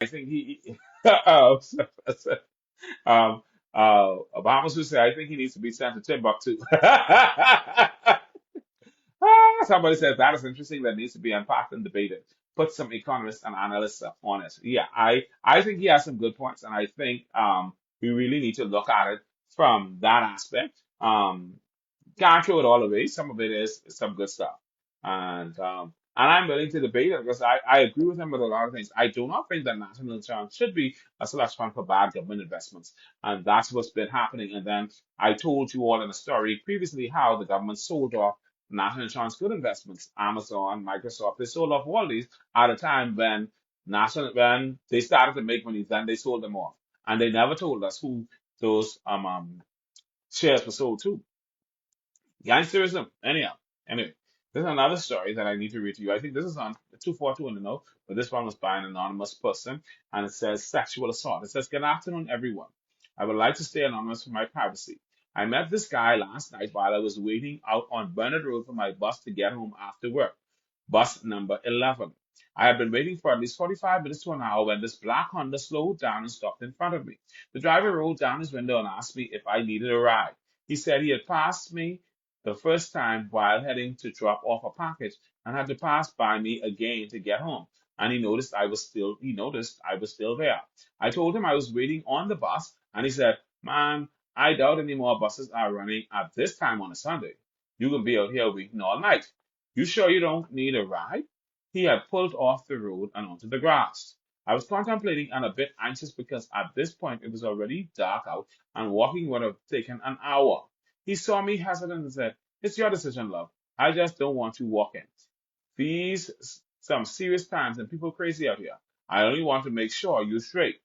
I think um, Obama would say, I think he needs to be sent to Timbuktu. Somebody says that is interesting. That needs to be unpacked and debated. Put some economists and analysts on it. Yeah, I think he has some good points, and I think we really need to look at it from that aspect. Can't throw it all away. Some of it is some good stuff, and I'm willing to debate it because I agree with him with a lot of things. I do not think that national insurance should be a slush fund for bad government investments, and that's what's been happening. And then I told you all in a story previously how the government sold off national insurance good investments, Amazon, Microsoft. They sold off all these at a time when they started to make money. Then they sold them off, and they never told us who those shares were sold to. Gangsterism. Anyway, there's another story that I need to read to you. I think this is on 242 in the note, but this one was by an anonymous person, and it says sexual assault. It says, "Good afternoon, everyone. I would like to stay anonymous for my privacy. I met this guy last night while I was waiting out on Bernard Road for my bus to get home after work. Bus number 11. I had been waiting for at least 45 minutes to an hour when this black Honda slowed down and stopped in front of me. The driver rolled down his window and asked me if I needed a ride. He said he had passed me the first time while heading to drop off a package and had to pass by me again to get home. And he noticed I was still there. I told him I was waiting on the bus, and he said, "Man, I doubt any more buses are running at this time on a Sunday. You can be out here waiting all night. You sure you don't need a ride?" He had pulled off the road and onto the grass. I was contemplating and a bit anxious because at this point it was already dark out and walking would have taken an hour. He saw me hesitant and said, "It's your decision, love. I just don't want you walking. Some serious times and people crazy out here. I only want to make sure you're straight."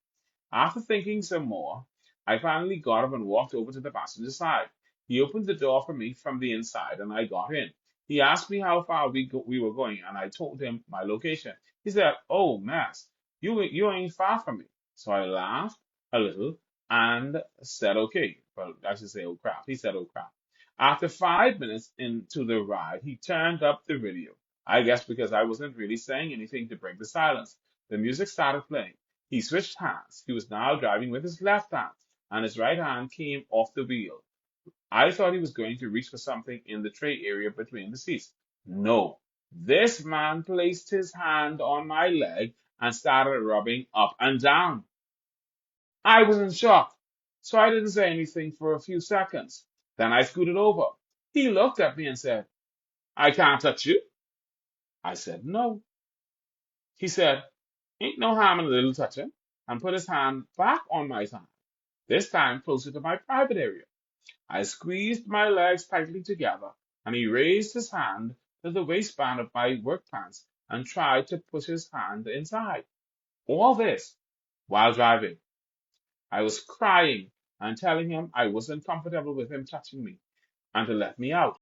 After thinking some more, I finally got up and walked over to the passenger side. He opened the door for me from the inside and I got in. He asked me how far we were going and I told him my location. He said, "Oh, Max, you ain't far from me." So I laughed a little and said, "Okay." Well, I should say, "Oh crap." He said, "Oh crap." After 5 minutes into the ride, he turned up the radio. I guess because I wasn't really saying anything to break the silence. The music started playing. He switched hands. He was now driving with his left hand, and his right hand came off the wheel. I thought he was going to reach for something in the tray area between the seats. No. This man placed his hand on my leg and started rubbing up and down. I was in shock, so I didn't say anything for a few seconds. Then I scooted over. He looked at me and said, "I can't touch you." I said, "No." He said, "Ain't no harm in a little touching," and put his hand back on my thigh, this time closer to my private area. I squeezed my legs tightly together, and he raised his hand to the waistband of my work pants and tried to push his hand inside. All this while driving. I was crying and telling him I wasn't comfortable with him touching me and to let me out.